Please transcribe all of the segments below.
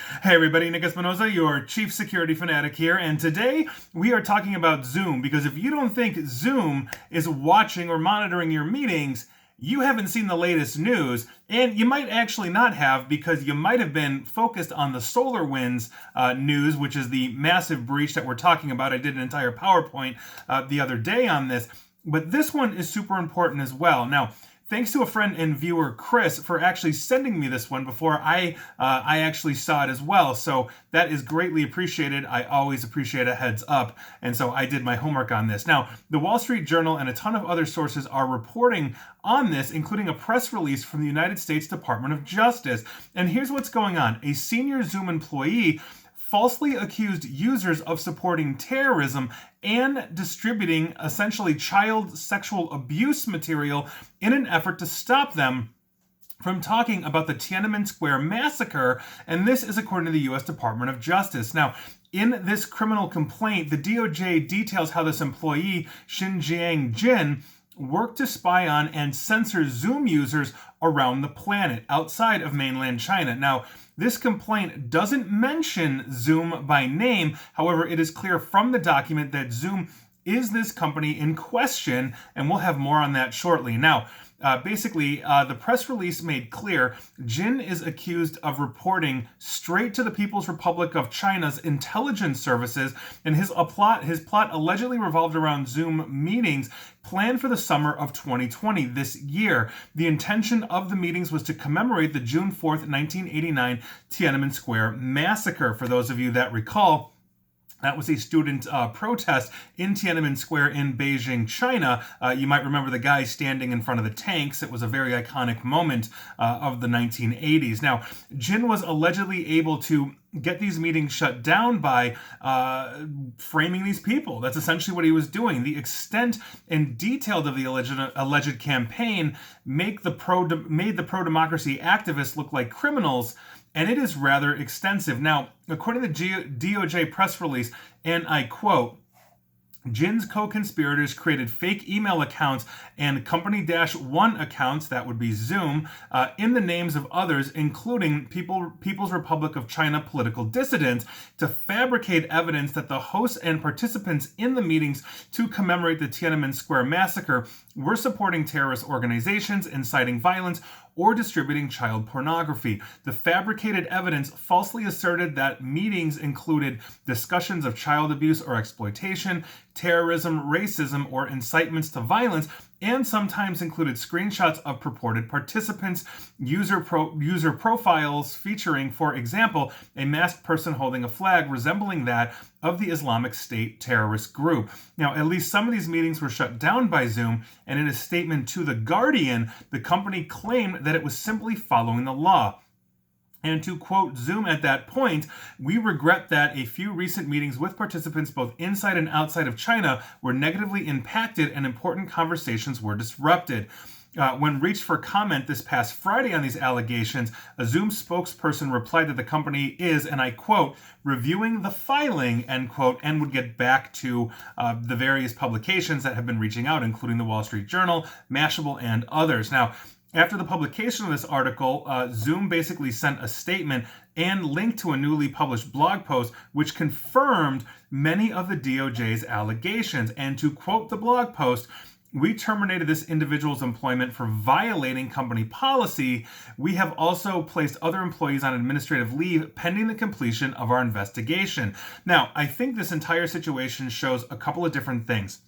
Hey everybody, Nick Espinoza, your chief security fanatic here, and today we are talking about Zoom because if you don't think Zoom is watching or monitoring your meetings, you haven't seen the latest news, and you might actually not have because you might have been focused on the SolarWinds news, which is the massive breach that we're talking about. I did an entire PowerPoint the other day on this, but this one is super important as well. Now, thanks to a friend and viewer, Chris, for actually sending me this one before I actually saw it as well. So that is greatly appreciated. I always appreciate a heads up. And so I did my homework on this. Now, the Wall Street Journal and a ton of other sources are reporting on this, including a press release from the United States Department of Justice. And here's what's going on. A senior Zoom employee falsely accused users of supporting terrorism and distributing essentially child sexual abuse material in an effort to stop them from talking about the Tiananmen Square massacre, and this is according to the U.S. Department of Justice. Now, in this criminal complaint, the DOJ details how this employee, Xinjiang Jin, worked to spy on and censor Zoom users around the planet outside of mainland China. Now, this complaint doesn't mention Zoom by name. However, it is clear from the document that Zoom is this company in question, and we'll have more on that shortly. Now, the press release made clear Jin is accused of reporting straight to the People's Republic of China's intelligence services, and his plot allegedly revolved around Zoom meetings planned for the summer of 2020 this year. The intention of the meetings was to commemorate the June 4th, 1989 Tiananmen Square massacre. For those of you that recall, that was a student protest in Tiananmen Square in Beijing, China. You might remember the guy standing in front of the tanks. It was a very iconic moment of the 1980s. Now, Jin was allegedly able to get these meetings shut down by framing these people. That's essentially what he was doing. The extent and detail of the alleged campaign made the pro-democracy activists look like criminals, and it is rather extensive. Now, according to the DOJ press release, and I quote, Jin's co-conspirators created fake email accounts and company-one accounts, that would be Zoom, in the names of others, including People's Republic of China political dissidents, to fabricate evidence that the hosts and participants in the meetings to commemorate the Tiananmen Square massacre were supporting terrorist organizations, inciting violence, or distributing child pornography. The fabricated evidence falsely asserted that meetings included discussions of child abuse or exploitation, terrorism, racism, or incitements to violence, and sometimes included screenshots of purported participants, user profiles featuring, for example, a masked person holding a flag resembling that of the Islamic State terrorist group. Now, at least some of these meetings were shut down by Zoom, and in a statement to The Guardian, the company claimed that it was simply following the law. And to quote Zoom at that point, we regret that a few recent meetings with participants both inside and outside of China were negatively impacted and important conversations were disrupted. When reached for comment this past Friday on these allegations, a Zoom spokesperson replied that the company is, and I quote, reviewing the filing, end quote, and would get back to the various publications that have been reaching out, including the Wall Street Journal, Mashable, and others. Now, after the publication of this article, Zoom basically sent a statement and linked to a newly published blog post which confirmed many of the DOJ's allegations. And to quote the blog post, we terminated this individual's employment for violating company policy. We have also placed other employees on administrative leave pending the completion of our investigation. Now, I think this entire situation shows a couple of different things.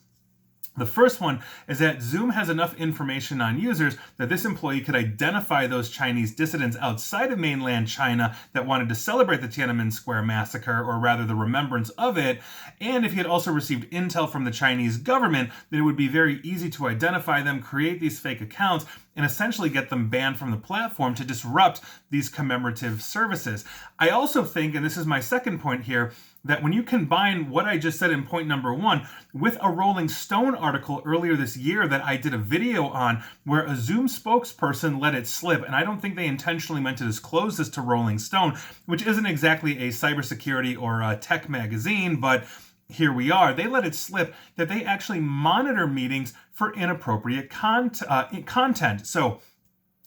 The first one is that Zoom has enough information on users that this employee could identify those Chinese dissidents outside of mainland China that wanted to celebrate the Tiananmen Square massacre, or rather the remembrance of it. And if he had also received intel from the Chinese government, then it would be very easy to identify them, create these fake accounts, and essentially get them banned from the platform to disrupt these commemorative services. I also think, and this is my second point here, that when you combine what I just said in point number one with a Rolling Stone article earlier this year that I did a video on where a Zoom spokesperson let it slip, and I don't think they intentionally meant to disclose this to Rolling Stone, which isn't exactly a cybersecurity or a tech magazine, but here we are. They let it slip that they actually monitor meetings for inappropriate content. So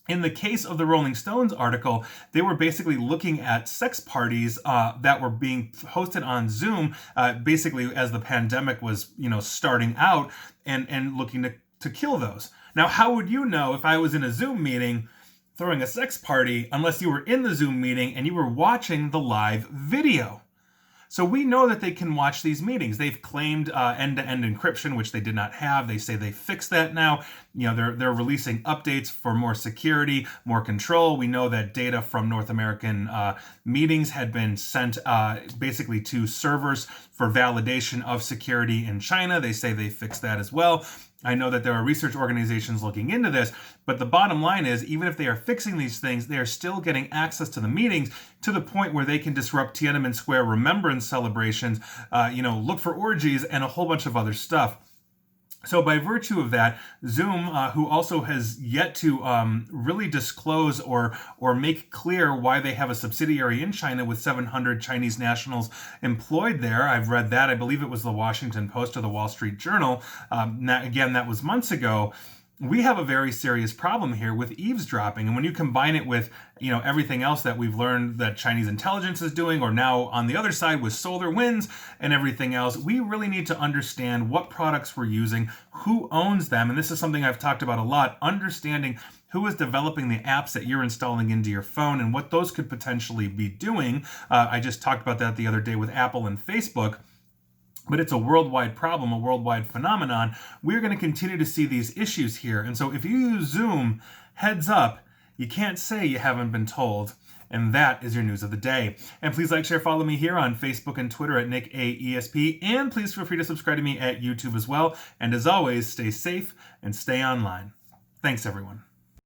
In the case of the Rolling Stones article, they were basically looking at sex parties that were being hosted on Zoom, basically as the pandemic was, starting out, and looking to kill those. Now, how would you know if I was in a Zoom meeting throwing a sex party unless you were in the Zoom meeting and you were watching the live video? So we know that they can watch these meetings. They've claimed end-to-end encryption, which they did not have. They say they fixed that now. They're releasing updates for more security, more control. We know that data from North American meetings had been sent basically to servers for validation of security in China. They say they fixed that as well. I know that there are research organizations looking into this, but the bottom line is, even if they are fixing these things, they are still getting access to the meetings to the point where they can disrupt Tiananmen Square remembrance celebrations, look for orgies and a whole bunch of other stuff. So by virtue of that, Zoom, who also has yet to really disclose or make clear why they have a subsidiary in China with 700 Chinese nationals employed there. I've read that. I believe it was the Washington Post or the Wall Street Journal. That was months ago. We have a very serious problem here with eavesdropping. And when you combine it with, everything else that we've learned that Chinese intelligence is doing, or now on the other side with SolarWinds and everything else, we really need to understand what products we're using, who owns them. And this is something I've talked about a lot, understanding who is developing the apps that you're installing into your phone and what those could potentially be doing. I just talked about that the other day with Apple and Facebook. But it's a worldwide problem, a worldwide phenomenon. We're going to continue to see these issues here. And so if you use Zoom, heads up, you can't say you haven't been told. And that is your news of the day. And please like, share, follow me here on Facebook and Twitter at NickAESP. And please feel free to subscribe to me at YouTube as well. And as always, stay safe and stay online. Thanks, everyone.